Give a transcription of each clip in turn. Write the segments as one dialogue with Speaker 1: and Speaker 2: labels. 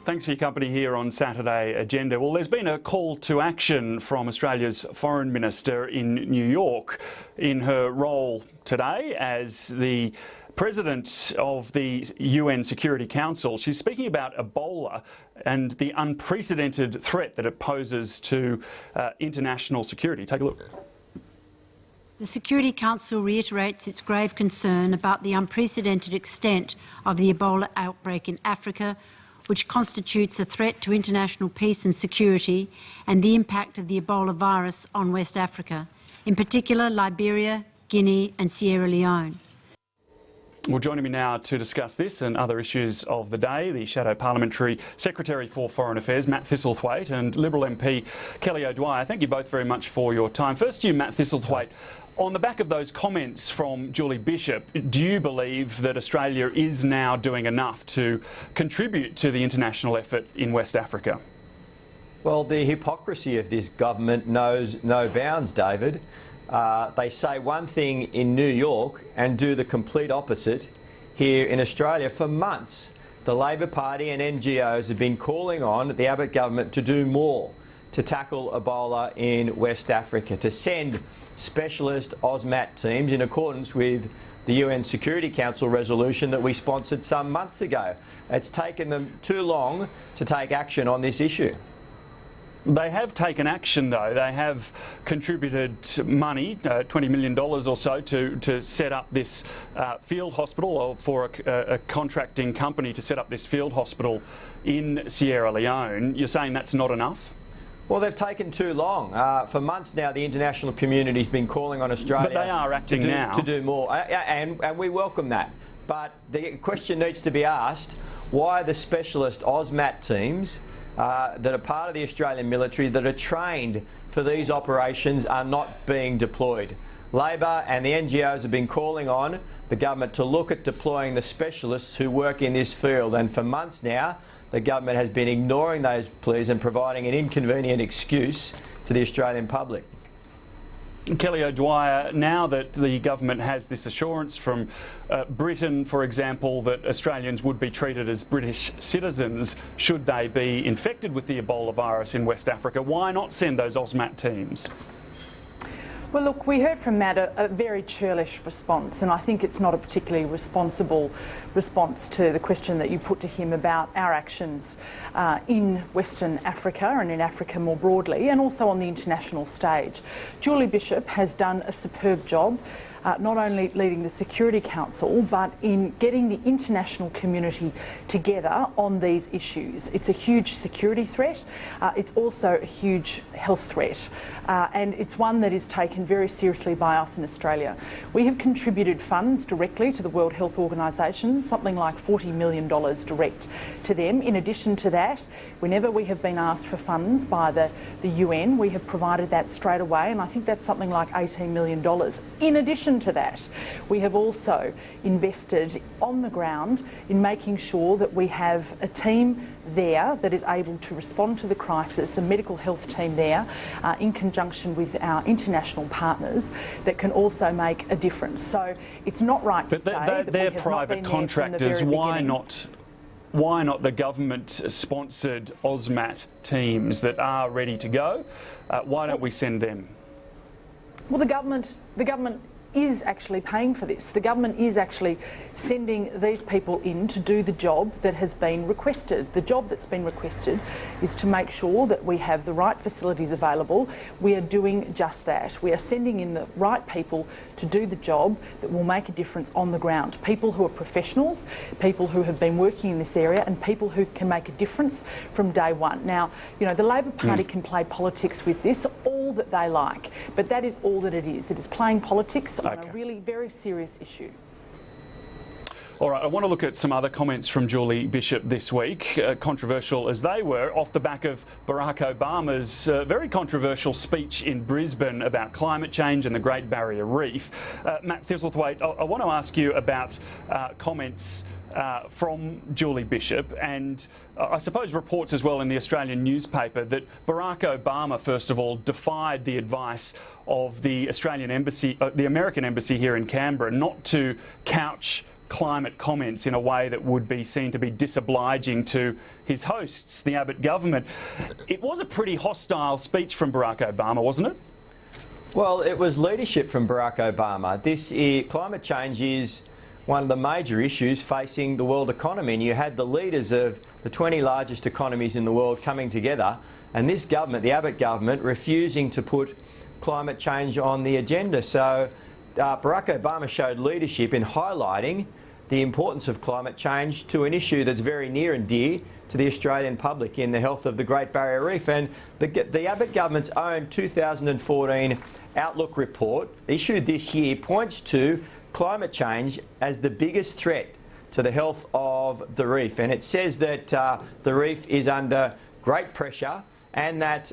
Speaker 1: Thanks for your company here on Saturday Agenda. Well, there's been a call to action from Australia's Foreign Minister in New York in her role today as the President of the UN Security Council. She's speaking about Ebola and the unprecedented threat that it poses to international security. Take a look.
Speaker 2: The Security Council reiterates its grave concern about the unprecedented extent of the Ebola outbreak in Africa, which constitutes a threat to international peace and security, and the impact of the Ebola virus on West Africa, in particular Liberia, Guinea and Sierra Leone.
Speaker 1: Well, joining me now to discuss this and other issues of the day, the Shadow Parliamentary Secretary for Foreign Affairs, Matt Thistlethwaite, and Liberal MP Kelly O'Dwyer. Thank you both very much for your time. First to you, Matt Thistlethwaite. On the back of those comments from Julie Bishop, do you believe that Australia is now doing enough to contribute to the international effort in West Africa?
Speaker 3: Well, the hypocrisy of this government knows no bounds, David. They say one thing in New York and do the complete opposite here in Australia. For months, the Labor Party and NGOs have been calling on the Abbott government to do more to tackle Ebola in West Africa, to send specialist AUSMAT teams in accordance with the UN Security Council resolution that we sponsored some months ago. It's taken them too long to take action on this issue.
Speaker 1: They have taken action, though. They have contributed money, $20 million or so, to set up this field hospital, or for a contracting company to set up this field hospital in Sierra Leone. You're saying that's not enough?
Speaker 3: Well, they've taken too long. For months now, the international community's been calling on Australia.
Speaker 1: But they are acting now
Speaker 3: to do more, and we welcome that. But the question needs to be asked: why the specialist AUSMAT teams that are part of the Australian military, that are trained for these operations, are not being deployed? Labor and the NGOs have been calling on the government to look at deploying the specialists who work in this field, and for months now, the government has been ignoring those pleas and providing an inconvenient excuse to the Australian public.
Speaker 1: Kelly O'Dwyer, now that the government has this assurance from Britain, for example, that Australians would be treated as British citizens should they be infected with the Ebola virus in West Africa, why not send those AUSMAT teams?
Speaker 4: Well, look, we heard from Matt a very churlish response, and I think it's not a particularly responsible response to the question that you put to him about our actions in Western Africa and in Africa more broadly, and also on the international stage. Julie Bishop has done a superb job, not only leading the Security Council, but in getting the international community together on these issues. It's a huge security threat. It's also a huge health threat, and it's one that is taken very seriously by us in Australia. We have contributed funds directly to the World Health Organisation, something like $40 million direct to them. In addition to that, whenever we have been asked for funds by the UN, we have provided that straight away, and I think that's something like $18 million. In addition to that, we have also invested on the ground in making sure that we have a team there that is able to respond to the crisis, a medical health team there, in conjunction with our international partners, that can also make a difference. So it's not right to say that
Speaker 1: they're
Speaker 4: we have
Speaker 1: private
Speaker 4: not been
Speaker 1: contractors.
Speaker 4: there from the very beginning.
Speaker 1: Why not the government-sponsored AUSMAT teams that are ready to go? Why don't we send them?
Speaker 4: Well, the government is actually paying for this. The government is actually sending these people in to do the job that has been requested. The job that's been requested is to make sure that we have the right facilities available. We are doing just that. We are sending in the right people to do the job that will make a difference on the ground. People who are professionals, people who have been working in this area, and people who can make a difference from day one. Now, you know, the Labor Party can play politics with this all that they like, but that is all that it is. It is playing politics on a really very serious issue.
Speaker 1: All right, I want to look at some other comments from Julie Bishop this week, controversial as they were, off the back of Barack Obama's very controversial speech in Brisbane about climate change and the Great Barrier Reef. Matt Thistlethwaite, I want to ask you about comments from Julie Bishop and I suppose reports as well in the Australian newspaper that Barack Obama, first of all, defied the advice of the Australian embassy, the American embassy here in Canberra, not to couch climate comments in a way that would be seen to be disobliging to his hosts, the Abbott government. It was a pretty hostile speech from Barack Obama, wasn't it?
Speaker 3: Well, it was leadership from Barack Obama. Climate change is one of the major issues facing the world economy, and you had the leaders of the 20 largest economies in the world coming together, and this government, the Abbott government, refusing to put climate change on the agenda. So Barack Obama showed leadership in highlighting the importance of climate change to an issue that's very near and dear to the Australian public in the health of the Great Barrier Reef. And the Abbott government's own 2014 Outlook report, issued this year, points to climate change as the biggest threat to the health of the reef. And it says that the reef is under great pressure, and that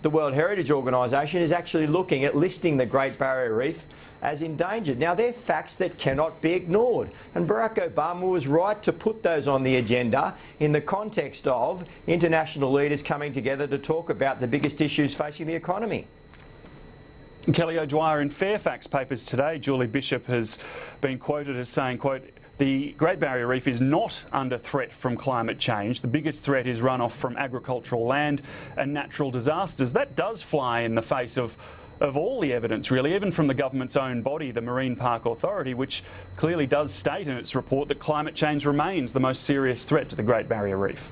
Speaker 3: the World Heritage Organisation is actually looking at listing the Great Barrier Reef as endangered. Now, they're facts that cannot be ignored, and Barack Obama was right to put those on the agenda in the context of international leaders coming together to talk about the biggest issues facing the economy.
Speaker 1: Kelly O'Dwyer, in Fairfax papers today, Julie Bishop has been quoted as saying, quote, "The Great Barrier Reef is not under threat from climate change. The biggest threat is runoff from agricultural land and natural disasters." That does fly in the face of all the evidence, really, even from the government's own body, the Marine Park Authority, which clearly does state in its report that climate change remains the most serious threat to the Great Barrier Reef.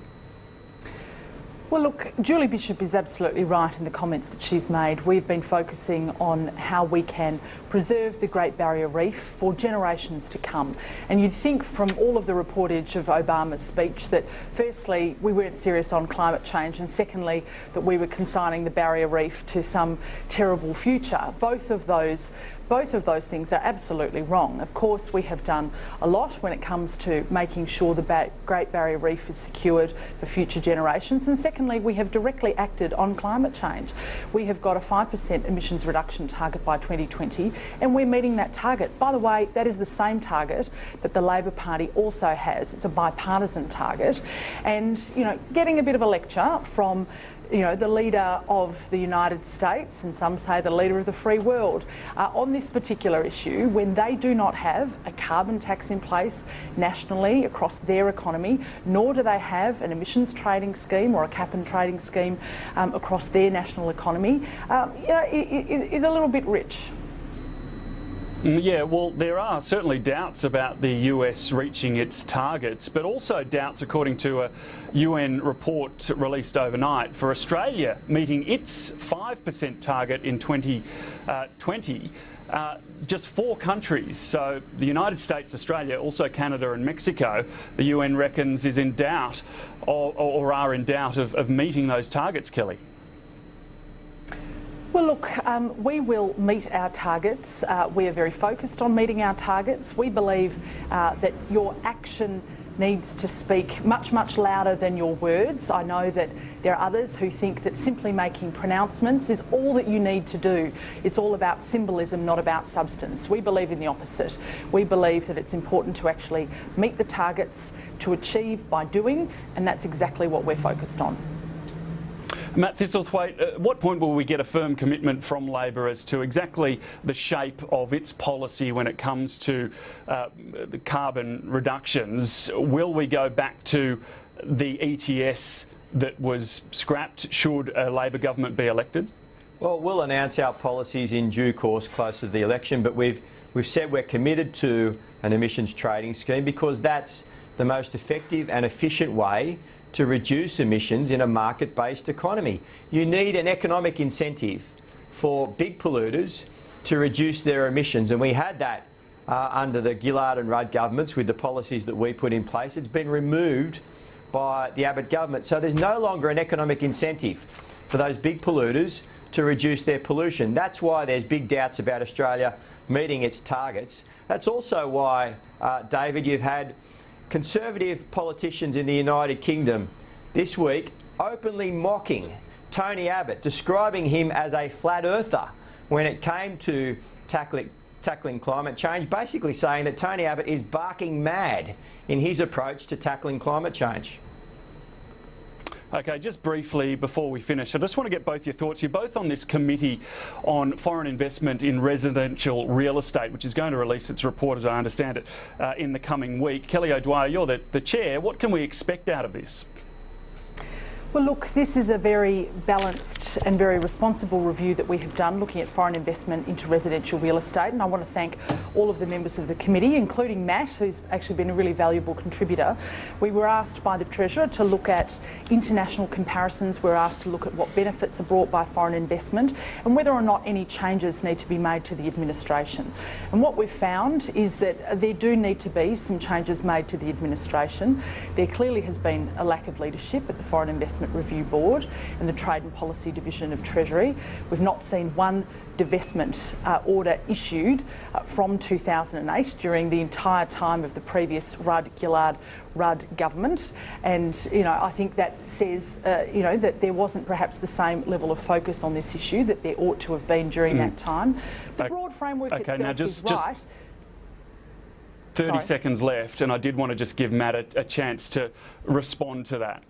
Speaker 4: Well, look, Julie Bishop is absolutely right in the comments that she's made. We've been focusing on how we can preserve the Great Barrier Reef for generations to come. And you'd think from all of the reportage of Obama's speech that, firstly, we weren't serious on climate change, and secondly, that we were consigning the Barrier Reef to some terrible future. Both of those things are absolutely wrong. Of course, we have done a lot when it comes to making sure the Great Barrier Reef is secured for future generations. And secondly, we have directly acted on climate change. We have got a 5% emissions reduction target by 2020, and we're meeting that target. By the way, that is the same target that the Labor Party also has. It's a bipartisan target. And, you know, getting a bit of a lecture from the leader of the United States, and some say the leader of the free world, on this particular issue, when they do not have a carbon tax in place nationally across their economy, nor do they have an emissions trading scheme or a cap and trading scheme across their national economy, is a little bit rich.
Speaker 1: Yeah, well, there are certainly doubts about the US reaching its targets, but also doubts, according to a UN report released overnight, for Australia meeting its 5% target in 2020. Just 4 countries, so the United States, Australia, also Canada and Mexico, the UN reckons is in doubt or are in doubt of meeting those targets, Kelly.
Speaker 4: Well, look, we will meet our targets. We are very focused on meeting our targets. We believe that your action needs to speak much, much louder than your words. I know that there are others who think that simply making pronouncements is all that you need to do. It's all about symbolism, not about substance. We believe in the opposite. We believe that it's important to actually meet the targets, to achieve by doing, and that's exactly what we're focused on.
Speaker 1: Matt Thistlethwaite, at what point will we get a firm commitment from Labor as to exactly the shape of its policy when it comes to the carbon reductions? Will we go back to the ETS that was scrapped should a Labor government be elected?
Speaker 3: Well, we'll announce our policies in due course closer to the election, but we've said we're committed to an emissions trading scheme because that's the most effective and efficient way to reduce emissions in a market-based economy. You need an economic incentive for big polluters to reduce their emissions, and we had that under the Gillard and Rudd governments with the policies that we put in place. It's been removed by the Abbott government, so there's no longer an economic incentive for those big polluters to reduce their pollution. That's why there's big doubts about Australia meeting its targets. That's also why, David, you've had Conservative politicians in the United Kingdom this week openly mocking Tony Abbott, describing him as a flat earther when it came to tackling climate change, basically saying that Tony Abbott is barking mad in his approach to tackling climate change.
Speaker 1: Okay, just briefly before we finish, I just want to get both your thoughts. You're both on this committee on foreign investment in residential real estate, which is going to release its report, as I understand it, in the coming week. Kelly O'Dwyer, you're the chair. What can we expect out of this?
Speaker 4: Well, look, this is a very balanced and very responsible review that we have done looking at foreign investment into residential real estate, and I want to thank all of the members of the committee, including Matt, who's actually been a really valuable contributor. We were asked by the Treasurer to look at international comparisons. We were asked to look at what benefits are brought by foreign investment and whether or not any changes need to be made to the administration. And what we've found is that there do need to be some changes made to the administration. There clearly has been a lack of leadership at the Foreign Investment Review Board and the Trade and Policy Division of Treasury. We've not seen one divestment order issued from 2008 during the entire time of the previous Rudd government, and I think that says that there wasn't perhaps the same level of focus on this issue that there ought to have been during that time. The broad framework itself
Speaker 1: now
Speaker 4: is right.
Speaker 1: 30 seconds left, and I did want to just give Matt a chance to respond to that.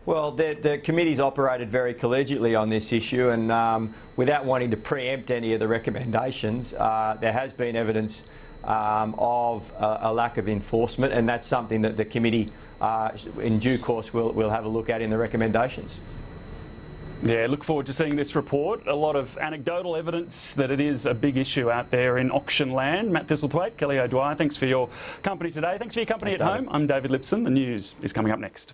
Speaker 3: Well, the committee's operated very collegiately on this issue, and without wanting to preempt any of the recommendations, there has been evidence of a lack of enforcement, and that's something that the committee, in due course, will have a look at in the recommendations.
Speaker 1: Yeah, look forward to seeing this report. A lot of anecdotal evidence that it is a big issue out there in auction land. Matt Thistlethwaite, Kelly O'Dwyer, thanks for your company today. Thanks for your company at home. I'm David Lipson. The news is coming up next.